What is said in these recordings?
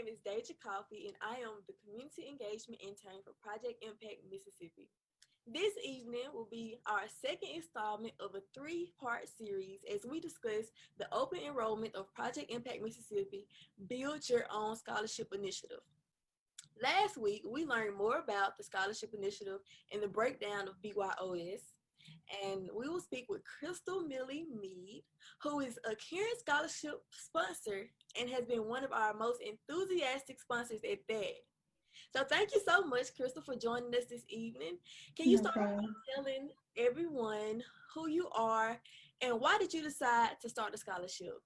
name is Deja Coffee, and I am the Community Engagement Intern for Project Impact Mississippi. This evening will be our second installment of a three-part series as we discuss the open enrollment of Project Impact Mississippi Build Your Own Scholarship Initiative. Last week, we learned more about the scholarship initiative and the breakdown of BYOS. And we will speak with Crystal Millie Mead, who is a current scholarship sponsor and has been one of our most enthusiastic sponsors at that. So thank you so much, Crystal, for joining us this evening. Can you No start by problem. telling everyone who you are and why did you decide to start the scholarship?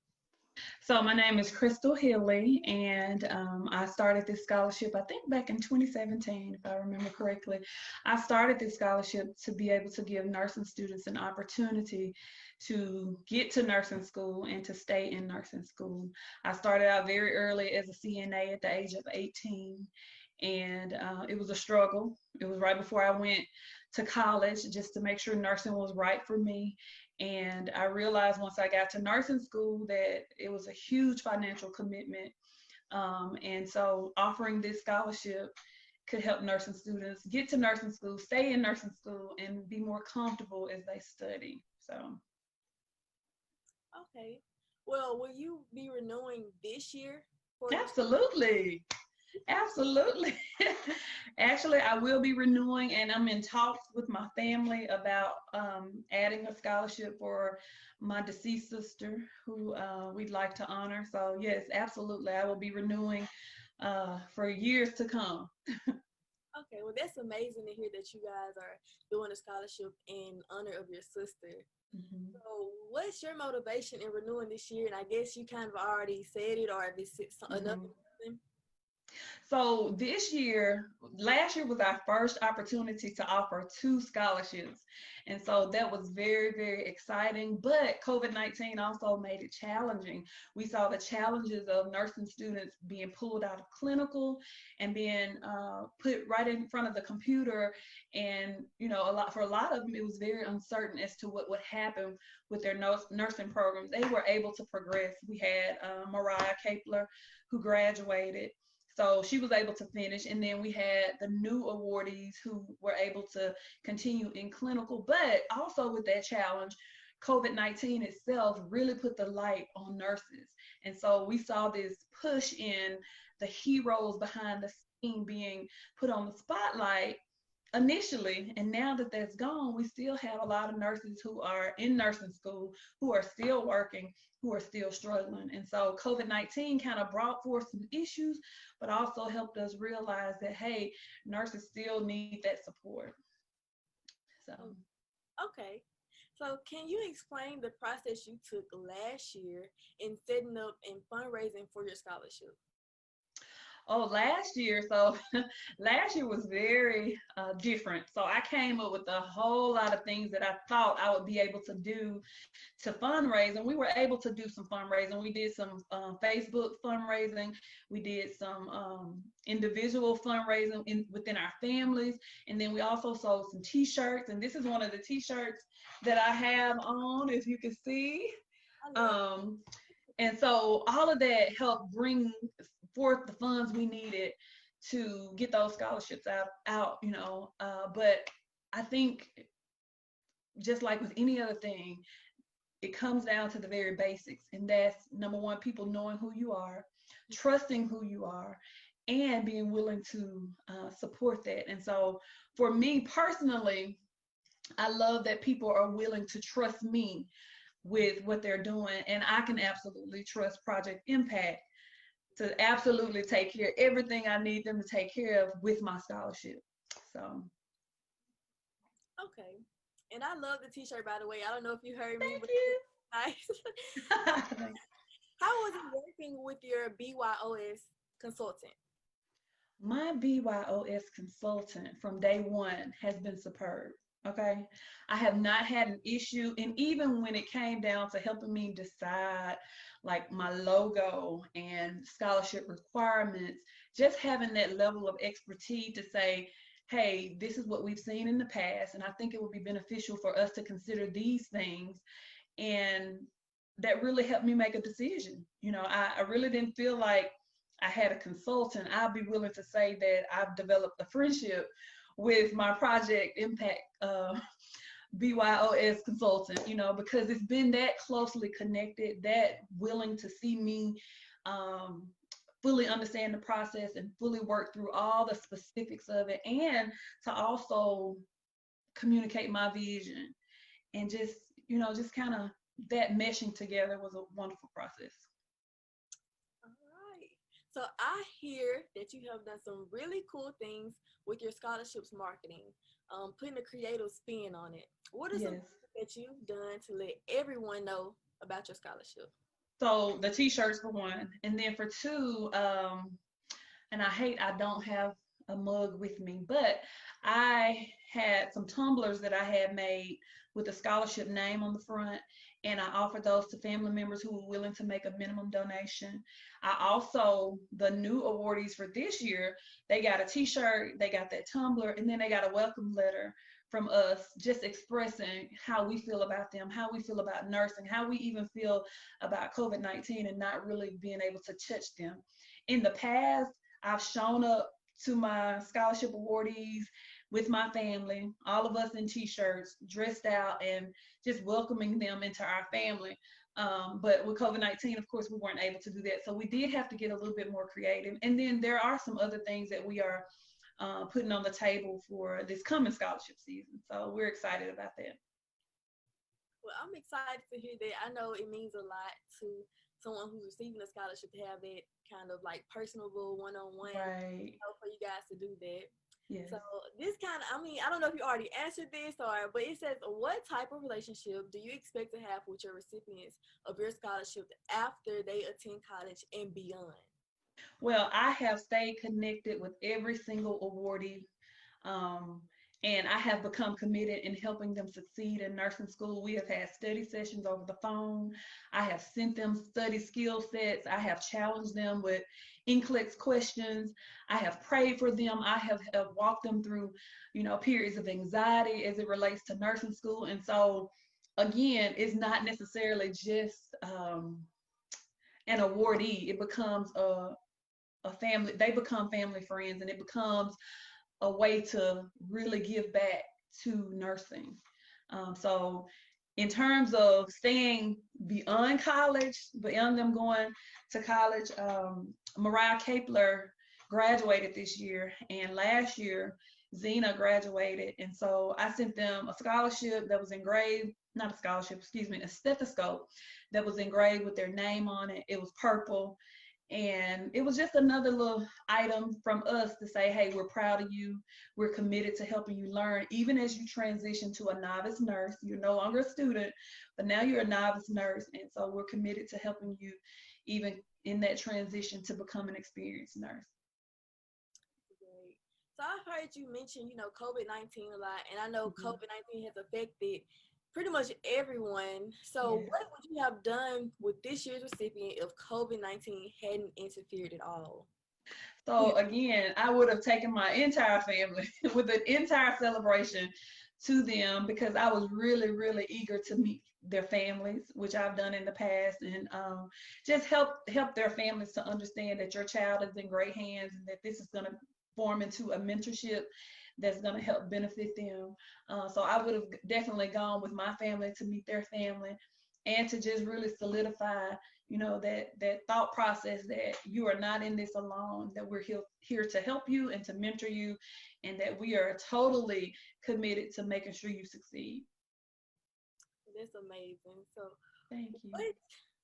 So my name is Crystal Hilly, and I started this scholarship, I think back in 2017, if I remember correctly. I started this scholarship to be able to give nursing students an opportunity to get to nursing school and to stay in nursing school. I started out very early as a CNA at the age of 18, and it was a struggle. It was right before I went to college just to make sure nursing was right for me. And I realized once I got to nursing school that it was a huge financial commitment. And so offering this scholarship could help nursing students get to nursing school, stay in nursing school, and be more comfortable as they study. So, Okay. Well, will you be renewing this year for your absolutely. Absolutely. Actually, I will be renewing, and I'm in talks with my family about adding a scholarship for my deceased sister who we'd like to honor. So, yes, absolutely. I will be renewing for years to come. Okay, well, that's amazing to hear that you guys are doing a scholarship in honor of your sister. Mhm. So, what's your motivation in renewing this year? And I guess you kind of already said it, or this is another Mhm. reason. So this year, last year was our first opportunity to offer two scholarships. And so that was very, very exciting. But COVID-19 also made it challenging. We saw the challenges of nursing students being pulled out of clinical and being put right in front of the computer. And, for a lot of them, it was very uncertain as to what would happen with their nursing programs. They were able to progress. We had Mariah Kapler, who graduated, so she was able to finish. And then we had the new awardees who were able to continue in clinical. But also with that challenge, COVID-19 itself really put the light on nurses. And so we saw this push in the heroes behind the scene being put on the spotlight initially. And now that that's gone, we still have a lot of nurses who are in nursing school, who are still working, who are still struggling. And so COVID-19 kind of brought forth some issues, but also helped us realize that, hey, nurses still need that support. So, Oh, okay. So, can you explain the process you took last year in setting up and fundraising for your scholarship? oh, last year, so last year was very different. So I came up with a whole lot of things that I thought I would be able to do to fundraise, and we were able to do some fundraising. We did some Facebook fundraising. We did some individual fundraising within our families, and then we also sold some T-shirts. And this is one of the T-shirts that I have on, as you can see. I love. Um, and so all of that helped bring forth the funds we needed to get those scholarships out. But I think just like with any other thing, it comes down to the very basics. And that's number one, people knowing who you are, trusting who you are, and being willing to support that. And so for me personally, I love that people are willing to trust me with what they're doing. And I can absolutely trust Project Impact to absolutely take care of everything I need them to take care of with my scholarship. So Okay. And I love the T-shirt, by the way. I don't know if you heard me, thank but you. nice. How was it working with your BYOS consultant? My BYOS consultant from day one has been superb. Okay. I have not had an issue. And even when it came down to helping me decide like my logo and scholarship requirements, just having that level of expertise to say, hey, this is what we've seen in the past. And I think it would be beneficial for us to consider these things. And that really helped me make a decision. I really didn't feel like I had a consultant, I'll be willing to say that I've developed a friendship with my project impact BYOS consultant, because it's been that closely connected, that willing to see me um, fully understand the process and fully work through all the specifics of it, and to also communicate my vision, and just kind of that meshing together was a wonderful process. All right. So I hear that you have done some really cool things with your scholarships marketing, putting a creative spin on it. What are some Yes. things that you've done to let everyone know about your scholarship? So the t-shirts for one, and then for two, and I don't have a mug with me, but I had some tumblers that I had made with a scholarship name on the front, and I offered those to family members who were willing to make a minimum donation. I also, the new awardees for this year, they got a t-shirt, they got that tumbler, and then they got a welcome letter from us just expressing how we feel about them, how we feel about nursing, how we even feel about COVID-19 and not really being able to touch them. In the past, I've shown up to my scholarship awardees with my family, all of us in t-shirts, dressed out, and just welcoming them into our family. But with COVID-19, of course, we weren't able to do that. So we did have to get a little bit more creative. And then there are some other things that we are putting on the table for this coming scholarship season. So we're excited about that. Well, I'm excited to hear that. I know it means a lot to someone who's receiving a scholarship to have that kind of like personable one-on-one, Right. for you guys to do that. Yes. So this kind of, I mean, I don't know if you already answered this, or but it says, what type of relationship do you expect to have with your recipients of your scholarship after they attend college and beyond? Well, I have stayed connected with every single awardee, um, and I have become committed in helping them succeed in nursing school. We have had study sessions over the phone. I have sent them study skill sets. I have challenged them with NCLEX questions. I have prayed for them. I have walked them through, periods of anxiety as it relates to nursing school. And so, again, it's not necessarily just an awardee. It becomes a family, they become family friends, and it becomes a way to really give back to nursing. So in terms of staying beyond college, beyond them going to college, Mariah Kapler graduated this year, and last year Zena graduated, and so I sent them a scholarship that was engraved, not a scholarship, excuse me, a stethoscope that was engraved with their name on it. It was purple, and it was just another little item from us to say, hey, we're proud of you. We're committed to helping you learn. Even as you transition to a novice nurse, you're no longer a student, but now you're a novice nurse. And so we're committed to helping you even in that transition to become an experienced nurse. Great. So I've heard you mention, COVID-19 a lot, and I know Mhm. COVID-19 has affected pretty much everyone. So Yes. what would you have done with this year's recipient if COVID-19 hadn't interfered at all? So again, I would have taken my entire family with an entire celebration to them, because I was really, really eager to meet their families, which I've done in the past, and just help their families to understand that your child is in great hands, and that this is going to form into a mentorship that's going to help benefit them. So I would have definitely gone with my family to meet their family, and to just really solidify, that thought process that you are not in this alone, that we're here to help you and to mentor you, and that we are totally committed to making sure you succeed. That's amazing. So Thank you. what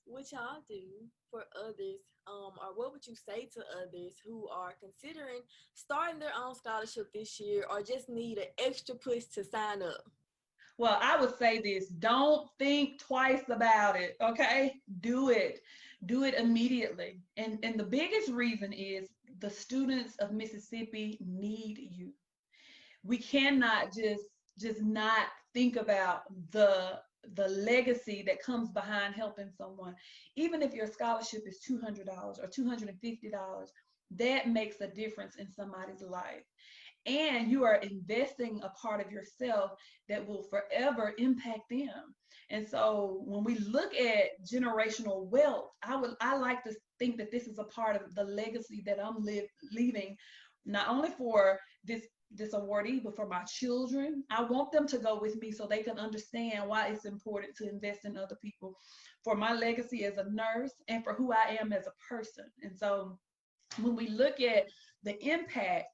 would y'all do for others, or what would you say to others who are considering starting their own scholarship this year or just need an extra push to sign up? Well, I would say this: don't think twice about it, okay? Do it. Do it immediately. And the biggest reason is the students of Mississippi need you. We cannot just not think about the legacy that comes behind helping someone. Even if your scholarship is $200 or $250, that makes a difference in somebody's life, and you are investing a part of yourself that will forever impact them. And so when we look at generational wealth, I like to think that this is a part of the legacy that I'm leaving, not only for this awardee, but for my children. I want them to go with me so they can understand why it's important to invest in other people, for my legacy as a nurse and for who I am as a person. And so when we look at the impact,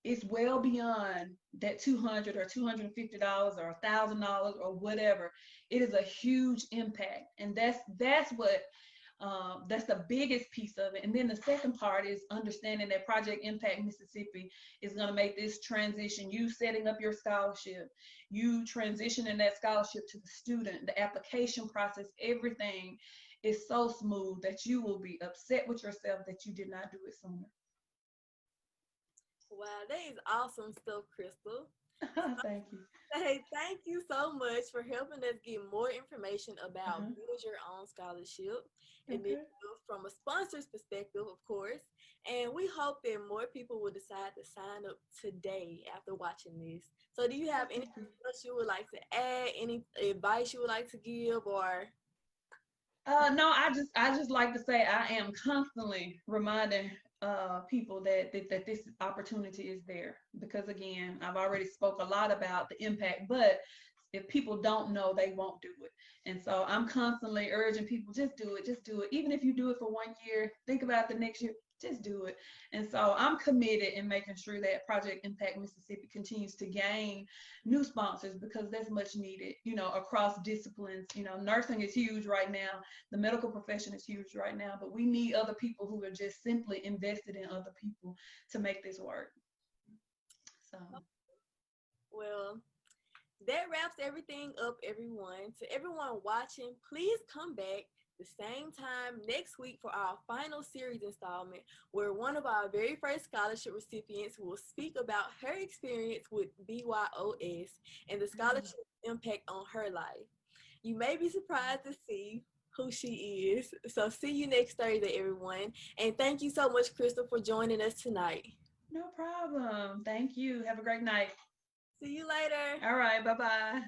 it's well beyond that $200 or $250 or $1,000 or whatever. It is a huge impact, and that's what that's the biggest piece of it. And then the second part is understanding that Project Impact Mississippi is going to make this transition. You setting up your scholarship, you transitioning that scholarship to the student, the application process, everything is so smooth that you will be upset with yourself that you did not do it sooner. Wow, that is awesome stuff, Crystal. Thank you. Hey, thank you so much for helping us get more information about Build Your Own Scholarship, and then from a sponsor's perspective, of course. And we hope that more people will decide to sign up today after watching this. So do you have anything else you would like to add? Any advice you would like to give, or? No, I just like to say I am constantly reminding people that this opportunity is there, because again, I've already spoke a lot about the impact, but if people don't know, they won't do it. And so I'm constantly urging people, just do it, just do it. Even if you do it for 1 year, think about the next year, just do it. And so I'm committed in making sure that Project Impact Mississippi continues to gain new sponsors, because that's much needed, you know, across disciplines. You know, nursing is huge right now. The medical profession is huge right now, but we need other people who are just simply invested in other people to make this work. So. Well, that wraps everything up, everyone. To everyone watching, please come back the same time next week for our final series installment, where one of our very first scholarship recipients will speak about her experience with BYOS and the scholarship impact on her life. You may be surprised to see who she is. So see you next Thursday, everyone. And thank you so much, Crystal, for joining us tonight. No problem. Thank you. Have a great night. See you later. All right. Bye-bye.